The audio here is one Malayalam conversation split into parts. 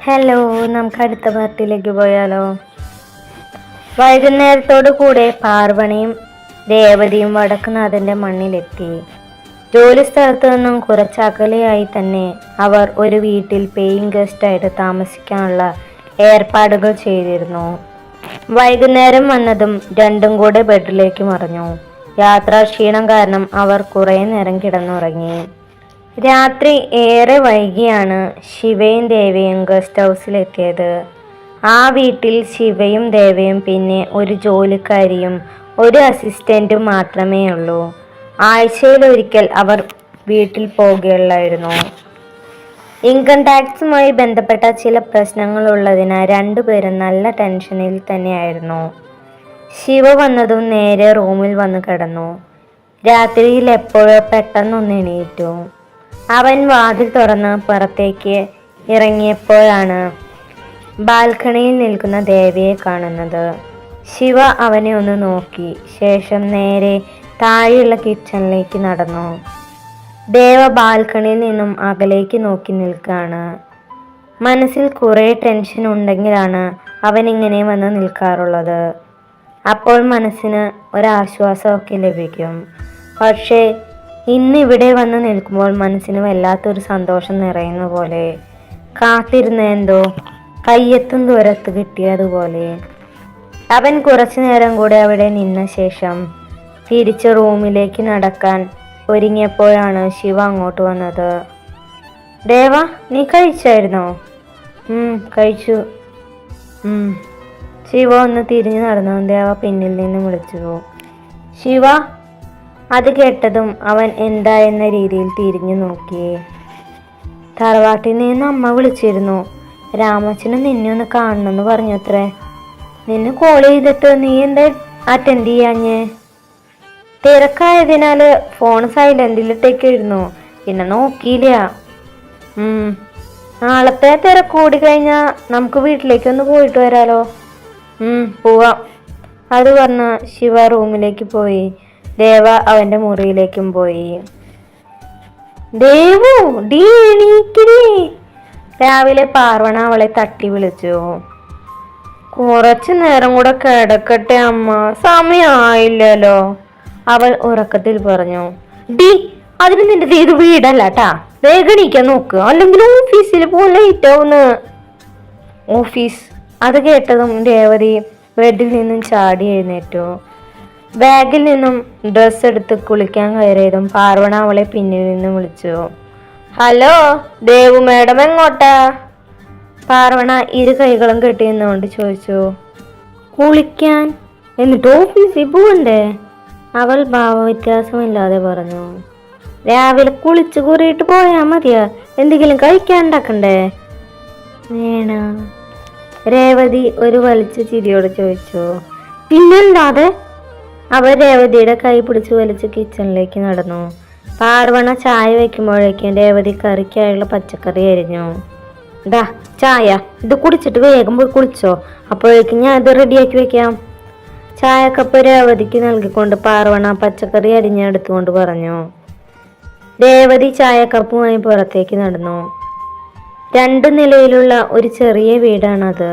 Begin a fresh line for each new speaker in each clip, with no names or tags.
ഹലോ, നമുക്ക് അടുത്ത പാർട്ടിയിലേക്ക് പോയാലോ? വൈകുന്നേരത്തോടു കൂടെ പാർവണിയും രേവതിയും വടക്കുനാഥന്റെ മണ്ണിലെത്തി. ജോലി സ്ഥലത്തു നിന്നും കുറച്ചകലെയായി തന്നെ അവർ ഒരു വീട്ടിൽ പേയിങ് ഗസ്റ്റായിട്ട് താമസിക്കാനുള്ള ഏർപ്പാടുകൾ ചെയ്തിരുന്നു. വൈകുന്നേരം വന്നതും രണ്ടും കൂടെ ബെഡിലേക്ക് മറഞ്ഞു. യാത്രാ ക്ഷീണം കാരണം അവർ കുറേ നേരം കിടന്നുറങ്ങി. രാത്രി ഏറെ വൈകിയാണ് ശിവയും ദേവയും ഗസ്റ്റ് ഹൗസിലെത്തിയത്. ആ വീട്ടിൽ ശിവയും ദേവയും പിന്നെ ഒരു ജോലിക്കാരിയും ഒരു അസിസ്റ്റന്റും മാത്രമേ ഉള്ളൂ. ആഴ്ചയിലൊരിക്കൽ അവർ വീട്ടിൽ പോകുകയുള്ളായിരുന്നു. ഇൻകം ടാക്സുമായി ബന്ധപ്പെട്ട ചില പ്രശ്നങ്ങൾ ഉള്ളതിനാൽ രണ്ടുപേരും നല്ല ടെൻഷനിൽ തന്നെയായിരുന്നു. ശിവ വന്നതും നേരെ റൂമിൽ വന്ന് കിടന്നു. രാത്രിയിൽ എപ്പോഴോ പെട്ടെന്നൊന്ന് എണീറ്റു. അവൻ വാതിൽ തുറന്ന് പുറത്തേക്ക് ഇറങ്ങിയപ്പോഴാണ് ബാൽക്കണിയിൽ നിൽക്കുന്ന ദേവിയെ കാണുന്നത്. ശിവ അവനെ ഒന്ന് നോക്കി ശേഷം നേരെ താഴെയുള്ള കിച്ചണിലേക്ക് നടന്നു. ദേവ ബാൽക്കണിയിൽ നിന്നും അകലേക്ക് നോക്കി നിൽക്കുകയാണ്. മനസ്സിൽ കുറേ ടെൻഷൻ ഉണ്ടെങ്കിലാണ് അവൻ ഇങ്ങനെ വന്ന് നിൽക്കാറുള്ളത്. അപ്പോൾ മനസ്സിന് ഒരാശ്വാസമൊക്കെ ലഭിക്കും. പക്ഷേ ഇന്ന് ഇവിടെ വന്ന് നിൽക്കുമ്പോൾ മനസ്സിന് വല്ലാത്തൊരു സന്തോഷം നിറയുന്ന പോലെ, കാത്തിരുന്ന എന്തോ കയ്യെത്തും ദൂരത്ത് കിട്ടിയതുപോലെ. അവൻ കുറച്ചു നേരം കൂടെ അവിടെ നിന്ന ശേഷം തിരിച്ച് റൂമിലേക്ക് നടക്കാൻ ഒരുങ്ങിയപ്പോഴാണ് ശിവ അങ്ങോട്ട് വന്നത്. ദേവ, നീ കഴിച്ചായിരുന്നോ? കഴിച്ചു. ശിവ ഒന്ന് തിരിഞ്ഞു നടന്നു. ദേവ പിന്നിൽ നിന്ന് വിളിച്ചു. ശിവ അത് കേട്ടതും അവൻ എന്താ എന്ന രീതിയിൽ തിരിഞ്ഞു നോക്കി. തറവാട്ടിൽ നിന്ന് അമ്മ വിളിച്ചിരുന്നു. രാമച്ചന് നിന്നെ ഒന്ന് കാണണമെന്ന് പറഞ്ഞത്രേ. നിന്നെ കോൾ ചെയ്തിട്ട് നീ എന്താ അറ്റൻഡ് ചെയ്യാഞ്ഞേ? തിരക്കായതിനാല് ഫോൺ സൈലന്റിലിട്ടേക്കായിരുന്നു, പിന്നെ നോക്കിയില്ല. നാളത്തെ തിരക്ക് കൂടി കഴിഞ്ഞാൽ നമുക്ക് വീട്ടിലേക്കൊന്ന് പോയിട്ട് വരാലോ. പോവാം. അത് പറഞ്ഞ് ശിവ റൂമിലേക്ക് പോയി. ദേവ അവന്റെ മുറിയിലേക്കും പോയി. ദേവു, ഡീ എണീക്കടി. രാവിലെ പാർവണ അവളെ തട്ടി വിളിച്ചു. കുറച്ചു നേരം കൂടെ കിടക്കട്ടെ അമ്മ, സമയമായില്ലല്ലോ, അവൾ ഉറക്കത്തിൽ പറഞ്ഞു. ഡി, അതിന് നിന്റെ ഇത് വീടല്ലാട്ടാ, വേഗം എണീക്കാൻ നോക്ക്, അല്ലെങ്കിൽ ഓഫീസിൽ പോകാൻ ലേറ്റ് ആവുന്ന്. ഓഫീസ്? അത് കേട്ടതും രേവതി ബെഡിൽ നിന്നും ചാടി എഴുന്നേറ്റു. ബാഗിൽ നിന്നും ഡ്രസ്സ് എടുത്ത് കുളിക്കാൻ കയറിയതും പാർവണ അവളെ പിന്നിൽ നിന്നും വിളിച്ചു. ഹലോ, ദേവു മേഡം എങ്ങോട്ടാ? പാർവണ ഇരു കൈകളും കെട്ടി നിന്നുകൊണ്ട് ചോദിച്ചു. കുളിക്കാൻ, എന്നിട്ട് ഓഫീസിൽ പോവണ്ടേ? അവൾ ഭാവവ്യത്യാസമില്ലാതെ പറഞ്ഞു. രാവിലെ കുളിച്ചു കൂറിയിട്ട് പോയാ മതിയാ, എന്തെങ്കിലും കഴിക്കാൻ ഉണ്ടാക്കണ്ടേ? വേണ, രേവതി ഒരു വലിച്ച ചിരിയോട് ചോദിച്ചു. പിന്നെന്താതെ? അവർ രേവതിയുടെ കൈ പിടിച്ച് വലിച്ച് കിച്ചണിലേക്ക് നടന്നു. പാർവണ ചായ വെക്കുമ്പോഴേക്കും രേവതി കറിക്കായുള്ള പച്ചക്കറി അരിഞ്ഞു. ദാ ചായ, ഇത് കുടിച്ചിട്ട് വേഗം പോയി കുളിച്ചോ, അപ്പോഴേക്കും ഞാൻ ഇത് റെഡിയാക്കി വെക്കാം. ചായക്കപ്പ് രേവതിക്ക് നൽകിക്കൊണ്ട് പാർവണ പച്ചക്കറി അരിഞ്ഞെടുത്തുകൊണ്ട് പറഞ്ഞു. രേവതി ചായക്കപ്പുമായി പുറത്തേക്ക് നടന്നു. 2 നിലയിലുള്ള ഒരു ചെറിയ വീടാണത്.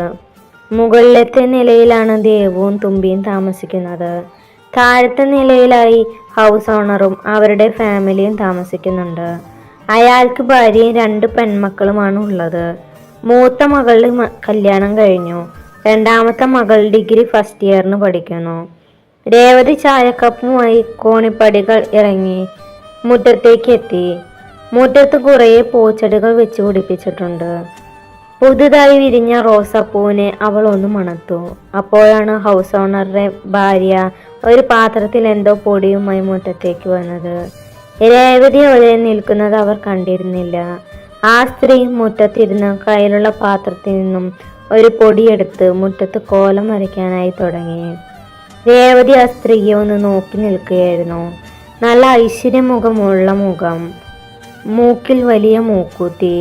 മുകളിലത്തെ നിലയിലാണ് ദേവുവും തുമ്പിയും താമസിക്കുന്നത്. താഴത്തെ നിലയിലായി ഹൗസ് ഓണറും അവരുടെ ഫാമിലിയും താമസിക്കുന്നുണ്ട്. അയാൾക്ക് ഭാര്യയും 2 പെൺമക്കളുമാണ് ഉള്ളത്. മൂത്ത മകളുടെ കല്യാണം കഴിഞ്ഞു. രണ്ടാമത്തെ മകൾ ഡിഗ്രി ഫസ്റ്റ് ഇയറിന് പഠിക്കുന്നു. രേവതി ചായക്കപ്പുമായി കോണിപ്പടികൾ ഇറങ്ങി മുറ്റത്തേക്ക് എത്തി. മുറ്റത്ത് കുറേ പൂച്ചെടികൾ വെച്ച് പിടിപ്പിച്ചിട്ടുണ്ട്. പുതുതായി വിരിഞ്ഞ റോസാപ്പൂവിനെ അവൾ ഒന്ന് മണത്തു. അപ്പോഴാണ് ഹൗസ് ഓണറുടെ ഭാര്യ ഒരു പാത്രത്തിൽ എന്തോ പൊടിയുമായി മുറ്റത്തേക്ക് വന്നത്. രേവതി അവിടെ നിൽക്കുന്നത് അവർ കണ്ടിരുന്നില്ല. ആ സ്ത്രീ മുറ്റത്തിരുന്ന് കയ്യിലുള്ള പാത്രത്തിൽ നിന്നും ഒരു പൊടിയെടുത്ത് മുറ്റത്ത് കോലം വരയ്ക്കാനായി തുടങ്ങി. രേവതി ആ സ്ത്രീയെ ഒന്ന് നോക്കി നിൽക്കുകയായിരുന്നു. നല്ല ഐശ്വര്യമുഖമുള്ള മുഖം, മൂക്കിൽ വലിയ മൂക്കൂത്തി,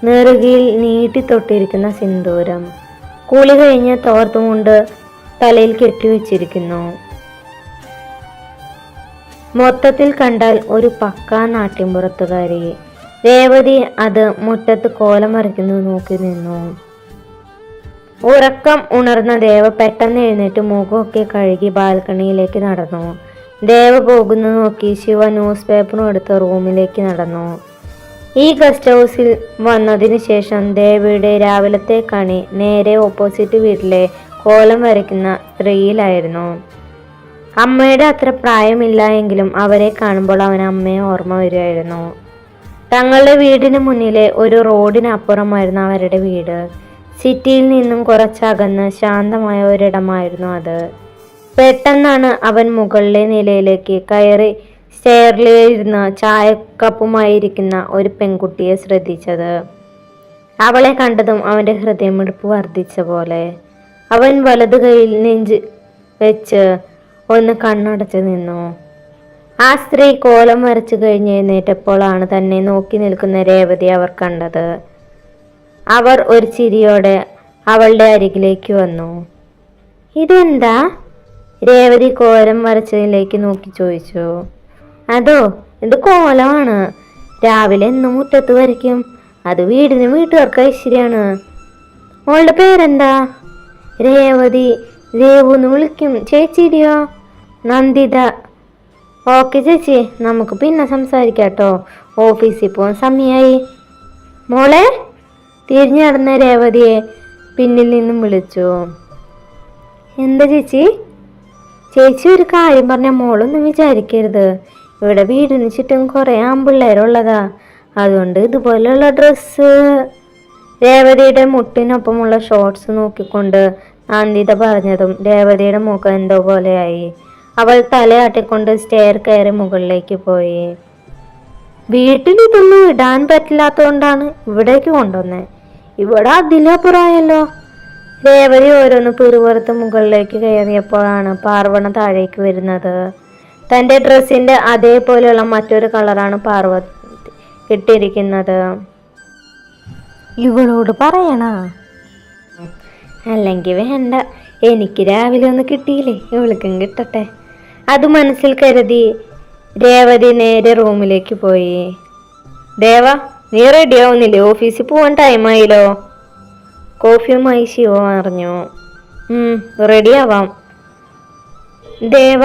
നെറുകയിൽ നീട്ടി തൊട്ടിരിക്കുന്ന സിന്ദൂരം, കുളി കഴിഞ്ഞ് തോർത്തുമുണ്ട് തലയിൽ കെട്ടിവെച്ചിരിക്കുന്നു. മൊത്തത്തിൽ കണ്ടാൽ ഒരു പക്കാ നാട്ടിൻപുറത്തുകാരി. രേവതി അത് മുറ്റത്ത് കോലം വരയ്ക്കുന്നത് നോക്കി നിന്നു. ഉറക്കം ഉണർന്ന ദേവ പെട്ടെന്ന് എഴുന്നേറ്റ് മുഖമൊക്കെ കഴുകി ബാൽക്കണിയിലേക്ക് നടന്നു. ദേവ പോകുന്നു നോക്കി ശിവ ന്യൂസ് പേപ്പറും എടുത്ത് റൂമിലേക്ക് നടന്നു. ഈ ഗസ്റ്റ് ഹൗസിൽ വന്നതിന് ശേഷം ദേവയുടെ രാവിലത്തെ കണി നേരെ ഓപ്പോസിറ്റ് വീട്ടിലെ കോലം വരയ്ക്കുന്ന സ്ത്രീയിലായിരുന്നു. അമ്മയുടെ അത്ര പ്രായമില്ല എങ്കിലും അവരെ കാണുമ്പോൾ അവന് അമ്മയെ ഓർമ്മ വരുമായിരുന്നു. തങ്ങളുടെ വീടിന് മുന്നിലെ ഒരു റോഡിനപ്പുറമായിരുന്നു അവരുടെ വീട്. സിറ്റിയിൽ നിന്നും കുറച്ചകന്ന് ശാന്തമായ ഒരിടമായിരുന്നു അത്. പെട്ടെന്നാണ് അവൻ മുകളിലെ നിലയിലേക്ക് കയറി സ്റ്റെയറിലിരുന്ന് ചായക്കപ്പുമായിരിക്കുന്ന ഒരു പെൺകുട്ടിയെ ശ്രദ്ധിച്ചത്. അവളെ കണ്ടതും അവൻ്റെ ഹൃദയമിടിപ്പ് വർദ്ധിച്ച പോലെ. അവൻ വലതു കൈയിൽ നെഞ്ച് വെച്ച് ഒന്ന് കണ്ണടച്ച് നിന്നു. ആ സ്ത്രീ കോലം വരച്ചു കഴിഞ്ഞ് എഴുന്നേറ്റപ്പോഴാണ് തന്നെ നോക്കി നിൽക്കുന്ന രേവതി അവർ കണ്ടത്. അവർ ഒരു ചിരിയോടെ അവളുടെ അരികിലേക്ക് വന്നു. ഇതെന്താ? രേവതി കോലം വരച്ചതിലേക്ക് നോക്കി ചോദിച്ചു. അതോ, ഇത് കോലമാണ്. രാവിലെ എന്നും മുറ്റത്ത് വരയ്ക്കും. അത് വീടിന് വീട്ടുകാർക്ക് ഐശ്വര്യാണ്. മോളുടെ പേരെന്താ? രേവതി. രേവുന്ന് വിളിക്കും. ചേച്ചിരിയോ? നന്ദിത. ഓക്കെ ചേച്ചി, നമുക്ക് പിന്നെ സംസാരിക്കാട്ടോ. ഓഫീസിൽ പോകാൻ സമയമായി. മോളെ, തിരിഞ്ഞു നടന്ന രേവതിയെ പിന്നിൽ നിന്നും വിളിച്ചു. എന്താ ചേച്ചി? ചേച്ചി ഒരു കാര്യം പറഞ്ഞ മോളൊന്നും വിചാരിക്കരുത്. ഇവിടെ വീടിന് ചുറ്റും കുറേ ആൺപിള്ളേരുള്ളതാ. അതുകൊണ്ട് ഇതുപോലെയുള്ള ഡ്രസ്സ്. രേവതിയുടെ മുട്ടിനൊപ്പമുള്ള ഷോർട്സ് നോക്കിക്കൊണ്ട് നന്ദിത പറഞ്ഞതും രേവതിയുടെ മുഖം എന്തോ പോലെയായി. അവൾ തലയാട്ടിക്കൊണ്ട് സ്റ്റെയർ കയറി മുകളിലേക്ക് പോയി. വീട്ടിൽ ഇതൊന്നും ഇടാൻ പറ്റില്ലാത്തതുകൊണ്ടാണ് ഇവിടേക്ക് കൊണ്ടുവന്നേ. ഇവിടെ അതിലപ്പുറമായല്ലോ. രേവതി ഓരോന്ന് പിറുപുറത്ത് മുകളിലേക്ക് കയറിയപ്പോഴാണ് പാർവണ താഴേക്ക് വരുന്നത്. തൻ്റെ ഡ്രസ്സിൻ്റെ അതേപോലെയുള്ള മറ്റൊരു കളറാണ് പാർവതി ഇട്ടിരിക്കുന്നത്. ഇവളോട് പറയണ? അല്ലെങ്കിൽ വേണ്ട, എനിക്ക് രാവിലെ ഒന്ന് കിട്ടിയില്ലേ, ഇവൾക്കും കിട്ടട്ടെ. അത് മനസ്സിൽ കരുതി രേവതി നേരെ റൂമിലേക്ക് പോയി. ദേവ, നീ റെഡി ആവുന്നില്ലേ? ഓഫീസിൽ പോകാൻ ടൈമായില്ലോ. കോഫിയുമായി ശിവ പറഞ്ഞു. റെഡിയാവാം. ദേവ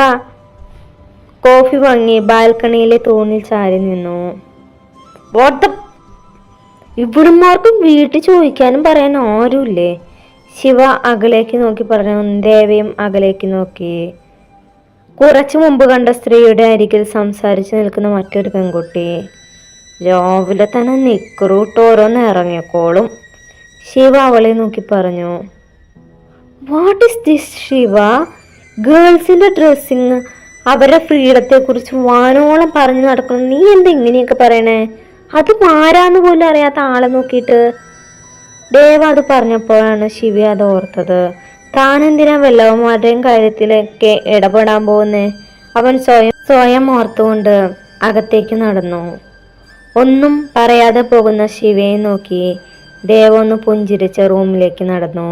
കോഫി വാങ്ങി ബാൽക്കണിയിലെ തൂണിൽ ചാരി നിന്നു. ഇവിടുമാർക്കും വീട്ടിൽ ചോദിക്കാനും പറയാൻ ആരുമില്ലേ? ശിവ അകലേക്ക് നോക്കി പറഞ്ഞു. ദേവയും അകലേക്ക് നോക്കി. കുറച്ചു മുമ്പ് കണ്ട സ്ത്രീയുടെ അരികിൽ സംസാരിച്ചു നിൽക്കുന്ന മറ്റൊരു പെൺകുട്ടി. രാവിലെ തന്നെ നിക്കറൂട്ട് ഓരോന്ന് ഇറങ്ങിക്കോളും. ശിവ അവളെ നോക്കി പറഞ്ഞു. What is this Shiva? ഗേൾസിന്റെ ഡ്രസ്സിങ്, അവരുടെ ഫ്രീഡത്തെക്കുറിച്ച് വാനോളം പറഞ്ഞു നടക്കണം. നീ എന്താ ഇങ്ങനെയൊക്കെ പറയണേ? അത് ആരാന്ന് പോലും അറിയാത്ത ആളെ നോക്കിയിട്ട്. ദേവ അത് പറഞ്ഞപ്പോഴാണ് ശിവ അത് ഓർത്തത്. താനെന്തിനാ വല്ലവന്മാരുടെയും കാര്യത്തിലൊക്കെ ഇടപെടാൻ പോകുന്നേ? അവൻ സ്വയം ഓർത്തുകൊണ്ട് അകത്തേക്ക് നടന്നു. ഒന്നും പറയാതെ പോകുന്ന ശിവയെ നോക്കി ദേവ ഒന്ന് പുഞ്ചിരിച്ച് റൂമിലേക്ക് നടന്നു.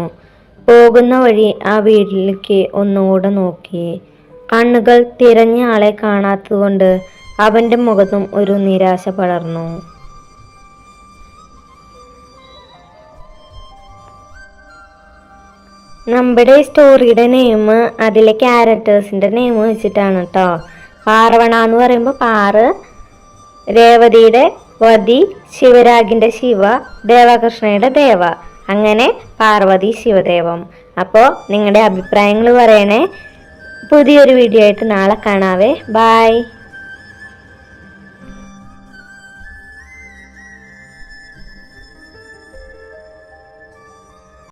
പോകുന്ന വഴി ആ വീട്ടിലേക്ക് ഒന്നുകൂടെ നോക്കി. കണ്ണുകൾ തിരഞ്ഞ ആളെ കാണാത്തതുകൊണ്ട് അവൻ്റെ മുഖത്തും ഒരു നിരാശ പടർന്നു. നമ്മുടെ സ്റ്റോറിയുടെ നെയിം അതിലെ ക്യാരക്ടേഴ്സിൻ്റെ നെയിം വെച്ചിട്ടാണ് കേട്ടോ. പാർവണ എന്ന് പറയുമ്പോൾ പാറ്, രേവതിയുടെ വതി, ശിവരാഗിൻ്റെ ശിവ, ദേവകൃഷ്ണയുടെ ദേവ, അങ്ങനെ പാർവതി ശിവദേവം. അപ്പോൾ നിങ്ങളുടെ അഭിപ്രായങ്ങൾ പറയണേ. പുതിയൊരു വീഡിയോ ആയിട്ട് നാളെ കാണാവേ. ബായ്.